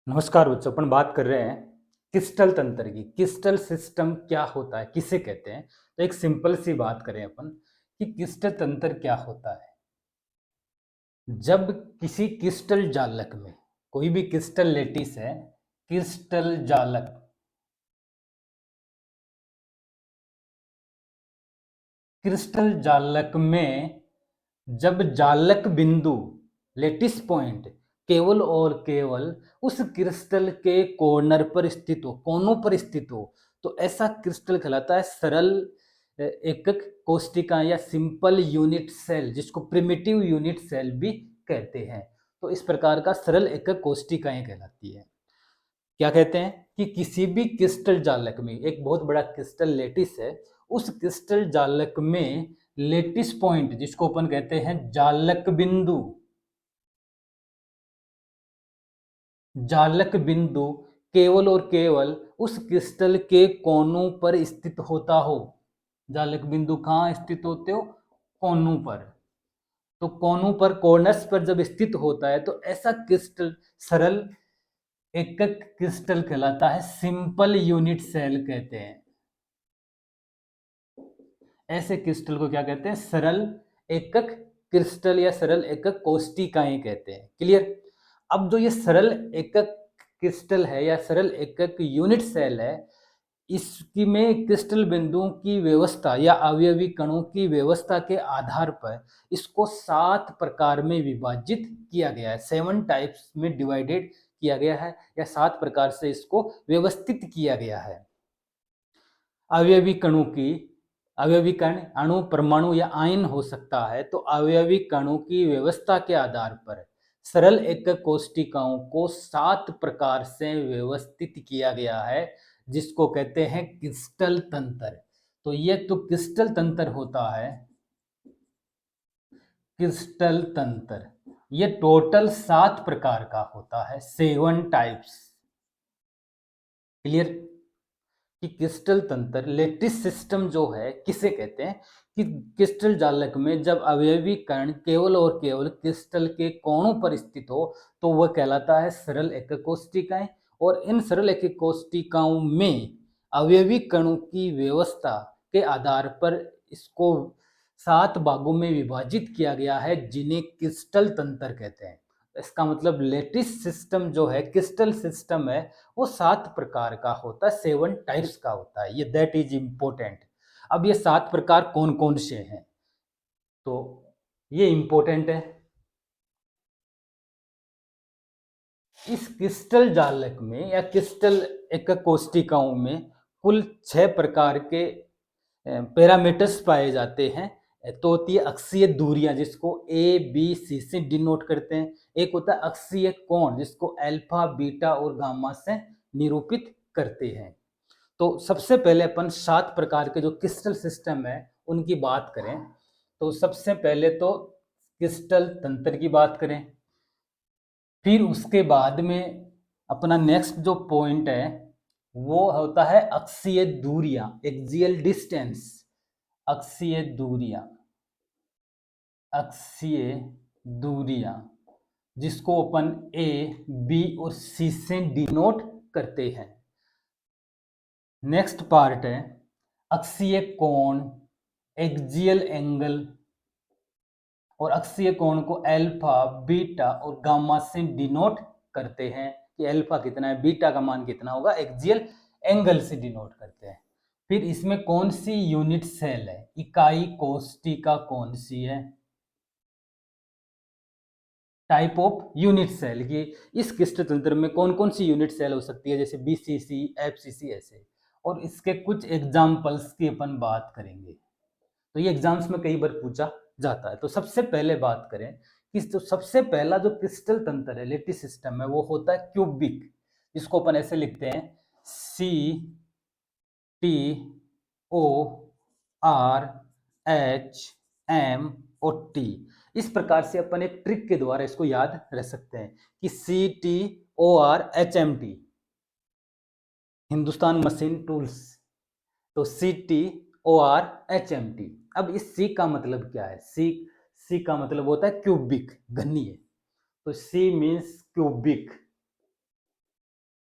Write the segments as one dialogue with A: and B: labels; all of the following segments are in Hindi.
A: नमस्कार बच्चों, अपन बात कर रहे हैं क्रिस्टल तंत्र की। क्रिस्टल सिस्टम क्या होता है, किसे कहते हैं? तो एक सिंपल सी बात करें अपन कि क्रिस्टल तंत्र क्या होता है। जब किसी क्रिस्टल जालक में कोई भी क्रिस्टल लेटिस है, क्रिस्टल जालक क्रिस्टल जालक में जब जालक बिंदु लेटिस पॉइंट केवल और केवल उस क्रिस्टल के कॉर्नर पर स्थित हो, कोनों पर स्थित हो, तो ऐसा क्रिस्टल कहलाता है सरल एकक कोशिका या सिंपल यूनिट सेल, जिसको प्रिमिटिव यूनिट सेल भी कहते हैं। तो इस प्रकार का सरल एकक कोशिकाएं कहलाती है। क्या कहते हैं कि किसी भी क्रिस्टल जालक में, एक बहुत बड़ा क्रिस्टल लेटिस है, उस क्रिस्टल जालक में लेटिस पॉइंट, जिसको अपन कहते हैं जालक बिंदु, जालक बिंदु केवल और केवल उस क्रिस्टल के कोनों पर स्थित होता हो। जालक बिंदु कहाँ स्थित होते हो? कोनों पर। तो कोनों पर, कॉर्नर्स पर जब स्थित होता है तो ऐसा क्रिस्टल सरल एकक क्रिस्टल कहलाता है, सिंपल यूनिट सेल कहते हैं। ऐसे क्रिस्टल को क्या कहते हैं? सरल एकक क्रिस्टल या सरल एकक कोशिकाएं कहते हैं। क्लियर? अब जो ये सरल एकक क्रिस्टल है या सरल एकक यूनिट सेल है, इसकी में क्रिस्टल बिंदुओं की व्यवस्था या अवयवी कणों की व्यवस्था के आधार पर इसको 7 प्रकार में विभाजित किया गया है। 7 टाइप्स में डिवाइडेड किया गया है या 7 प्रकार से इसको व्यवस्थित किया गया है। अवयवी कणों की, अवयवी कण अणु, परमाणु या आयन हो सकता है। तो अवयवी कणों की व्यवस्था के आधार पर सरल एकक कोशिकाओं को 7 प्रकार से व्यवस्थित किया गया है, जिसको कहते हैं क्रिस्टल तंत्र। तो ये तो क्रिस्टल तंत्र होता है, क्रिस्टल तंत्र। ये टोटल 7 प्रकार का होता है, 7 टाइप्स। क्लियर? कि क्रिस्टल तंत्र, लेटिस सिस्टम जो है, किसे कहते हैं कि क्रिस्टल जालक में जब अवयवी कण केवल और केवल क्रिस्टल के कोणों पर स्थित हो, तो वह कहलाता है सरल एकक कोशिकाएं। और इन सरल एकक कोशिकाओं में अवयवी कणों की व्यवस्था के आधार पर इसको 7 भागों में विभाजित किया गया है, जिन्हें क्रिस्टल तंत्र कहते हैं। इसका मतलब लेटिस सिस्टम जो है, क्रिस्टल सिस्टम है, वो 7 प्रकार का होता है, 7 टाइप्स का होता है। ये दैट इज इम्पोर्टेंट। अब ये 7 प्रकार कौन कौन से हैं, तो ये इम्पोर्टेंट है। इस क्रिस्टल जालक में या क्रिस्टल एकक कोशिकाओं में कुल 6 प्रकार के पैरामीटर्स पाए जाते हैं। तो होती है अक्षीय दूरियां, जिसको ए बी सी से डिनोट करते हैं। एक होता है अक्षीय कोण, जिसको अल्फा बीटा और गामा से निरूपित करते हैं। तो सबसे पहले अपन 7 प्रकार के जो क्रिस्टल सिस्टम है उनकी बात करें। तो सबसे पहले तो क्रिस्टल तंत्र की बात करें, फिर उसके बाद में अपना नेक्स्ट जो पॉइंट है वो होता है अक्षीय दूरियां, एक्सियल डिस्टेंस। अक्षीय दूरियां, अक्षीय दूरियां, जिसको अपन ए बी और सी से डिनोट करते हैं। नेक्स्ट पार्ट है अक्षीय कोण, एक्सियल एंगल। और अक्षीय कोण को अल्फा बीटा और गामा से डिनोट करते हैं कि अल्फा कितना है, बीटा का मान कितना होगा, एक्सियल एंगल से डिनोट करते हैं। फिर इसमें कौन सी यूनिट सेल है, इकाई कोशिका कौन सी है, टाइप ऑफ यूनिट सेल, कि इस क्रिस्टल तंत्र में कौन कौन सी यूनिट सेल हो सकती है, जैसे बीसीसी, एफसीसी, ऐसे। और इसके कुछ एग्जाम्पल्स की अपन बात करेंगे। तो ये एग्जाम्स में कई बार पूछा जाता है। तो सबसे पहले बात करें कि जो सबसे पहला जो क्रिस्टल तंत्र है, लेटिस सिस्टम है, वो होता है क्यूबिक, जिसको अपन ऐसे लिखते हैं C T O R H M O T. इस प्रकार से अपन एक ट्रिक के द्वारा इसको याद रख सकते हैं कि C T O R H M T, Hindustan machine tools. तो C T O R H M T. अब इस सी का मतलब क्या है? सी का मतलब होता है क्यूबिक, घनीय। तो सी मीन्स क्यूबिक,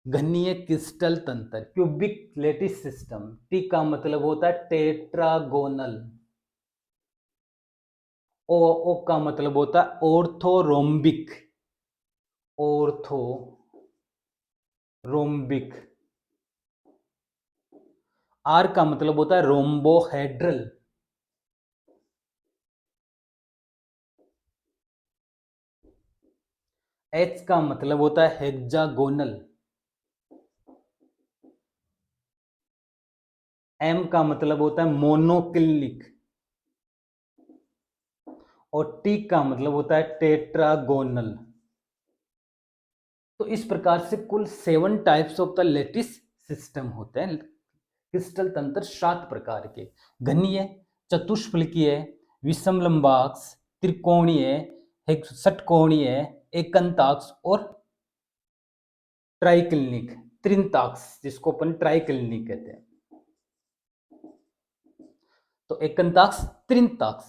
A: घनीय क्रिस्टल तंत्र, क्यूबिक लेटिस सिस्टम। टी का मतलब होता है टेट्रागोनल। ओ का मतलब होता है ऑर्थोरोम्बिक, ऑर्थोरोम्बिक। आर का मतलब होता है रोम्बोहेड्रल। एच का मतलब होता है हेक्सागोनल। एम का मतलब होता है मोनोक्लिनिक। और टी का मतलब होता है टेट्रागोनल। तो इस प्रकार से कुल 7 types of the lattice system होते हैं। क्रिस्टल तंत्र 7 प्रकार के, घनीय, चतुष्फलकीय, विषम लंबाक्ष, त्रिकोणीय, षटकोणीय, एकंताक्ष और ट्राइक्लिनिक, त्रिंताक्ष, जिसको अपन ट्राइक्लिनिक कहते हैं। तो एकंताक्ष, त्रिंताक्ष,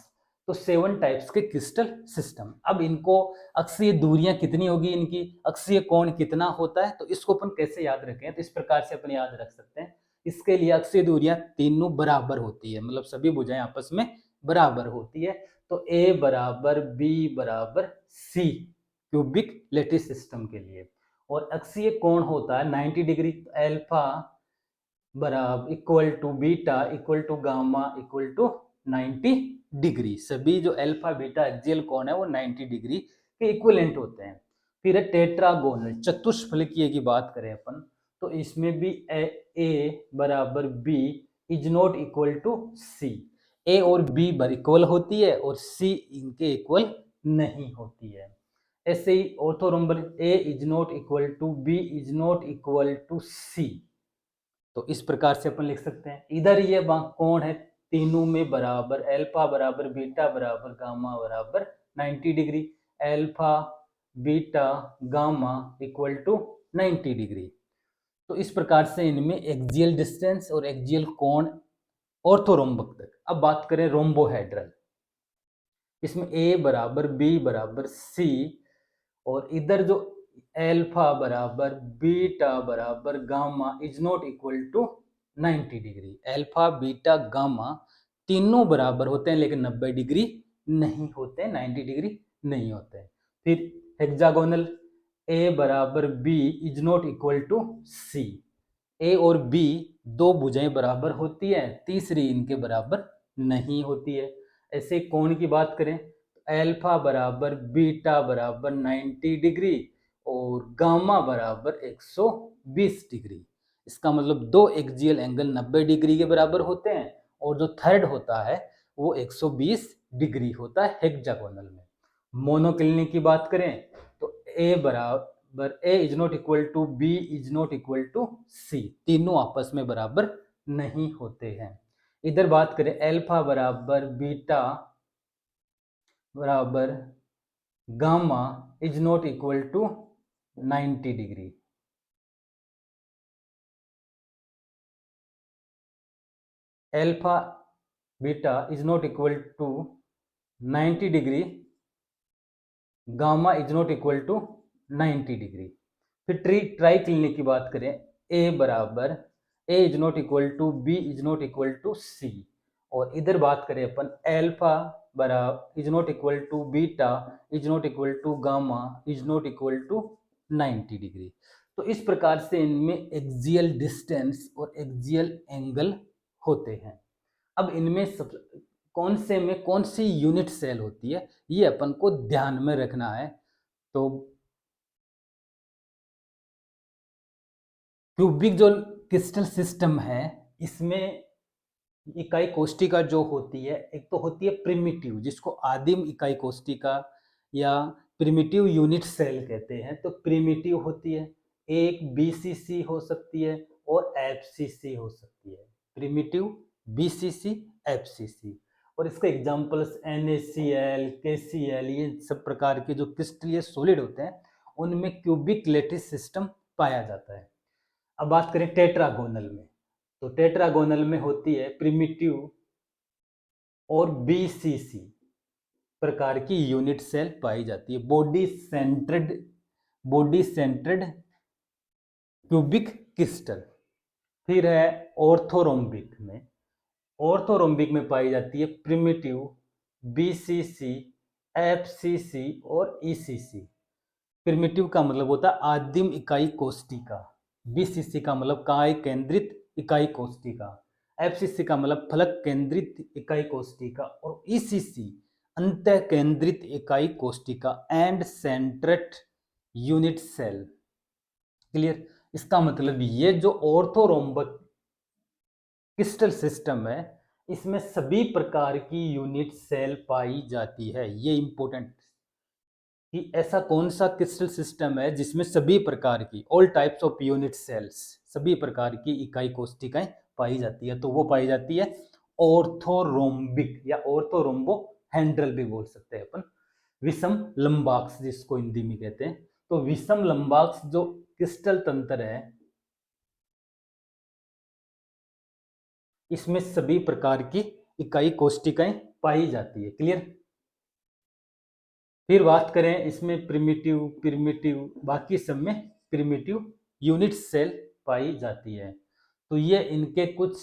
A: तो 7 टाइप्स के क्रिस्टल सिस्टम। अब इनको अक्षीय दूरियां कितनी होगी, इनकी अक्षीय कोण कितना होता है, तो इसको अपन कैसे याद रखें, तो इस प्रकार से अपन याद रख सकते हैं। इसके लिए अक्षीय दूरियां तीनों बराबर होती है, मतलब सभी भुजाएं आपस में बराबर होती है। तो ए बराबर बी बराबर सी क्यूबिक लेटिस सिस्टम के लिए। और अक्षीय कोण होता है 90 डिग्री, अल्फा बराबर equal to beta equal to gamma equal to 90 degree. सभी जो अल्फा बीटा एक्सियल कोण है वो 90 डिग्री के इक्विवेलेंट होते हैं। फिर है टेट्रागोनल, चतुष्फलकीय की बात करें अपन, तो इसमें भी ए बराबर B is not equal to C. A और बी बर इक्वल होती है और सी इनके इक्वल नहीं होती है। ऐसे ही orthorhombic, A is not equal to B is not equal to C. तो इस प्रकार से अपन लिख सकते हैं। इधर ये कोण है तीनों में बराबर, अल्फा बराबर बीटा बराबर गामा बराबर 90 degree. Alpha beta gamma equal to 90 degree. तो इस प्रकार से इनमें एक्सियल डिस्टेंस और एक्सियल कोण ऑर्थोरोम्बक तक। अब बात करें रोम्बोहेड्रल, इसमें ए बराबर बी बराबर सी और इधर जो अल्फा बराबर बीटा बराबर gamma is not equal to 90 degree. Alpha beta gamma तीनों बराबर होते हैं लेकिन 90 डिग्री नहीं होते, 90 डिग्री नहीं होते हैं। फिर हेक्सागोनल, ए बराबर B is not equal to C. A और बी दो भुजाएं बराबर होती है, तीसरी इनके बराबर नहीं होती है। ऐसे कोण की बात करें, अल्फा बराबर बीटा बराबर 90 डिग्री और गामा बराबर 120 डिग्री। इसका मतलब दो एक्सियल एंगल 90 डिग्री के बराबर होते हैं और जो थर्ड होता है वो 120 डिग्री होता है हेक्सागोनल में। मोनोक्लिनिक की बात करें तो ए बराबर A is not equal to B is not equal to C, तीनों आपस में बराबर नहीं होते हैं। इधर बात करें अल्फा बराबर बीटा बराबर gamma is not equal to 90 degree. Alpha beta is not equal to 90 degree, gamma is not equal to 90 degree. फिर ट्राइक्लिनिक की बात करें, ए बराबर A is not equal to B is not equal to C और इधर बात करें अपन अल्फा बराबर is not equal to beta is not equal to gamma is not equal to 90 degree. तो इस प्रकार से इनमें एक्सियल डिस्टेंस और एक्सियल एंगल होते हैं। अब इनमें सब कौन से में कौन सी यूनिट सेल होती है ये अपन को ध्यान में रखना है। तो क्यूबिक जो क्रिस्टल सिस्टम है इसमें इकाई कोष्टिका जो होती है, एक तो होती है प्रिमिटिव जिसको आदिम इकाई कोष्टिका या प्रिमिटिव यूनिट सेल कहते हैं। तो प्रिमिटिव होती है, एक बीसीसी हो सकती है और एफसीसी हो सकती है। Primitive, BCC, FCC. और इसके एग्जांपल्स NaCl, KCl, ये सब प्रकार के जो क्रिस्टलीय सॉलिड होते हैं उनमें क्यूबिक लेटिस सिस्टम पाया जाता है। अब बात करें टेट्रागोनल में, तो टेट्रागोनल में होती है प्रिमिटिव और बीसीसी प्रकार की यूनिट सेल पाई जाती है। Body centred cubic crystal. फिर है ऑर्थोरोम्बिक में, ऑर्थोरोम्बिक में पाई जाती है प्रिमिटिव, बीसीसी, एफसीसी और ईसीसी। प्रिमिटिव का मतलब होता है आदिम इकाई कोष्टिका, बीसीसी का मतलब काय केंद्रित इकाई कोष्टिका, एफसीसी का मतलब फलक केंद्रित इकाई कोष्टिका और ईसीसी अंत केंद्रित इकाई कोष्टिका एंड सेंट्रेट यूनिट सेल। क्लियर? इसका मतलब ये जो ऑर्थोरोम्बिक क्रिस्टल सिस्टम है, इसमें सभी प्रकार की यूनिट सेल पाई जाती है। ये इंपॉर्टेंट कि ऐसा कौन सा क्रिस्टल सिस्टम है जिसमें सभी प्रकार की all types of unit cells, सभी प्रकार की इकाई कोष्टिकाएं पाई जाती है। तो वो पाई जाती है ऑर्थोरोम्बिक या ऑर्थोरोम्बो हेंड्रल भी बोल सकते हैं अपन, विषम लंबाक्स जिसको हिंदी में कहते हैं। तो विषम लंबाक्स जो क्रिस्टल तंत्र है, इसमें सभी प्रकार की इकाई कोष्टिकाएं पाई जाती है। क्लियर? फिर बात करें इसमें प्रिमिटिव बाकी सब में प्रिमिटिव यूनिट सेल पाई जाती है। तो ये इनके कुछ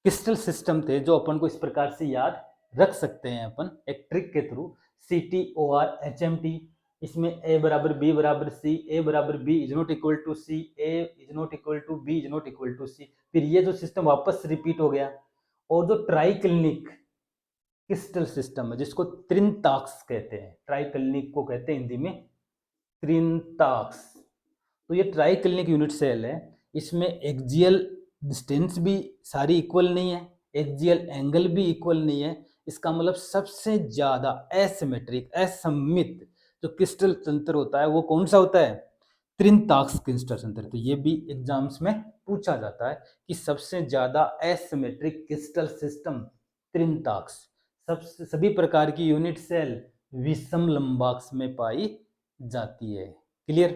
A: क्रिस्टल सिस्टम थे जो अपन को इस प्रकार से याद रख सकते हैं अपन एक ट्रिक के थ्रू, CTOR HMT। इसमें A बराबर B बराबर C, A बराबर B is not equal to C, A is not equal to B is not equal to C। फिर ये जो सिस्टम वापस रिपीट हो गया। और जो ट्राइक्लिनिक क्रिस्टल सिस्टम है जिसको त्रिंताक्स कहते हैं, ट्राइक्लिनिक को कहते हैं हिंदी में त्रिंताक्स। तो ये ट्राइक्लिनिक यूनिट सेल है, इसमें एक्सियल डिस्टेंस भी सारी इक्वल नहीं है, एक्सियल एंगल भी इक्वल नहीं है। इसका मतलब सबसे ज्यादा एसिमेट्रिक असममित जो क्रिस्टल तंत्र होता है वो कौन सा होता है? त्रिंताक्स क्रिस्टल तंत्र। तो ये भी एग्जाम्स में पूछा जाता है कि सबसे ज्यादा एसिमेट्रिक क्रिस्टल सिस्टम त्रिंताक्स। सभी प्रकार की यूनिट सेल विषम लंबाक्स में पाई जाती है। क्लियर?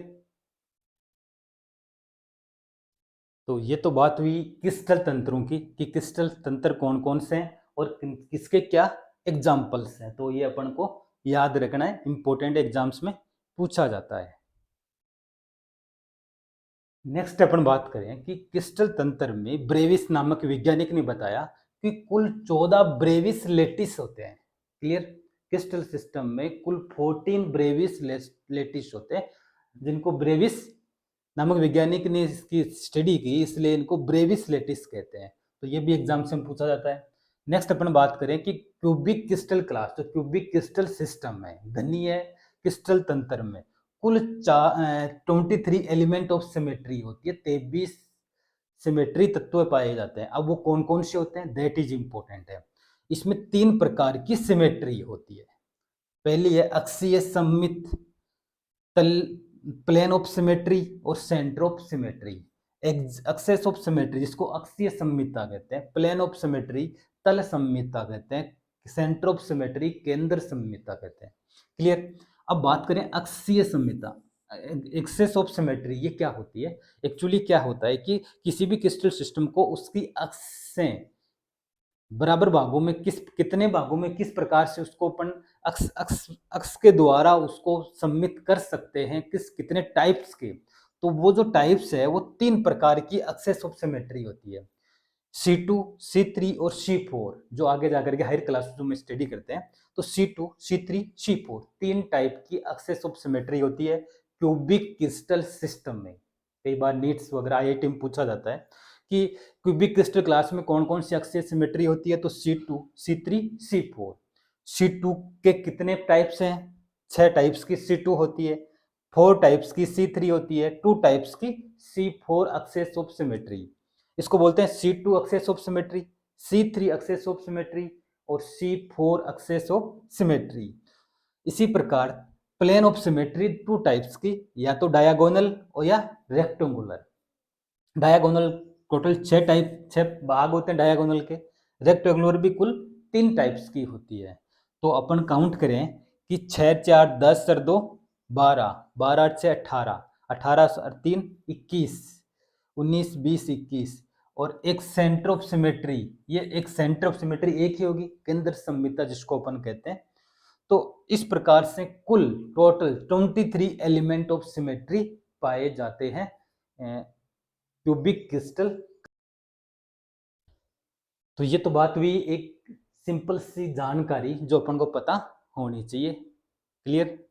A: तो ये तो बात हुई क्रिस्टल तंत्रों की कि क्रिस्टल तंत्र कौन कौन से हैं और किसके क्या एग्जाम्पल्स हैं। तो ये अपन को याद रखना है, इंपॉर्टेंट एग्जाम्स में पूछा जाता है। नेक्स्ट अपन बात करें कि क्रिस्टल तंत्र में ब्रेविस नामक वैज्ञानिक ने बताया कि कुल 14 ब्रेविस लेटिस होते हैं। क्लियर? क्रिस्टल सिस्टम में कुल 14 ब्रेविस लेटिस होते हैं जिनको ब्रेविस नामक वैज्ञानिक ने इसकी स्टडी की, इसलिए इनको ब्रेविस लेटिस कहते हैं। तो ये भी एग्जाम से पूछा जाता है। नेक्स्ट अपन बात करें कि क्यूबिक क्रिस्टल क्लास, जो क्यूबिक क्रिस्टल सिस्टम है घनीय क्रिस्टल तंत्र में कुल 23 एलिमेंट ऑफ सिमेट्री होती है, 23 सिमेट्री तत्व पाए जाते हैं। अब वो कौन कौन से होते हैं, दैट इज इंपॉर्टेंट है। इसमें 3 प्रकार की सिमेट्री होती है। पहली है अक्षीय सममित तल, प्लेन ऑफ सिमेट्री और centre of symmetry. Axis of symmetry जिसको अक्षीय सममितता कहते हैं, प्लेन ऑफ सिमेट्री तल सममितता कहते हैं, सेंटर ऑफ सिमेट्री केंद्र सममितता कहते हैं। क्लियर? अब बात करें अक्षीय सममितता, एक्सेस ऑफ सिमेट्री, ये क्या होती है? एक्चुअली क्या होता है कि किसी भी क्रिस्टल सिस्टम को उसकी अक्षें बराबर भागों में कितने भागों में किस प्रकार से उसको अपन अक्ष अक्ष अक्ष के द्वारा उसको सम्मित कर सकते हैं, कितने टाइप्स के। तो वो जो टाइप्स है वो 3 प्रकार की एक्सेस ऑफ सिमेट्री होती है, C2, C3 और C4, जो आगे जाकर के हायर क्लासेस में स्टडी करते हैं। तो C2, C3, C4 3 टाइप की एक्सेस ऑफ सिमेट्री होती है क्यूबिक क्रिस्टल सिस्टम में। कई बार नीट्स वगैरह IIT में पूछा जाता है कि क्यूबिक क्रिस्टल क्लास में कौन कौन सी एक्सेस सिमेट्री होती है। तो C2, C3, C4। C2 के कितने टाइप्स हैं? 6 टाइप्स की C2 होती है, 4 टाइप्स की C3 होती है, 2 टाइप्स की C4 एक्सेस ऑफ सिमेट्री। इसको बोलते हैं C2 axis of symmetry, C3 axis of symmetry और C4 एक्सेस ऑफ सिमेट्री। इसी प्रकार प्लेन ऑफ सिमेट्री 2 टाइप्स की, या तो डायगोनल और या रेक्टेंगुलर। डायगोनल टोटल 6 भाग होते हैं डायगोनल के, रेक्टेंगुलर भी कुल 3 टाइप्स की होती है। तो अपन काउंट करें कि 6 4 10 और 2 12, 12 8 18, 18 और 3 21, 19 20 21 और एक सेंटर ऑफ सिमेट्री। ये एक सेंटर ऑफ सिमेट्री एक ही होगी, केंद्र संमिता जिसको अपन कहते हैं। तो इस प्रकार से कुल टोटल 23 एलिमेंट ऑफ सिमेट्री पाए जाते हैं क्यूबिक क्रिस्टल। तो ये तो बात हुई एक सिंपल सी जानकारी जो अपन को पता होनी चाहिए। क्लियर?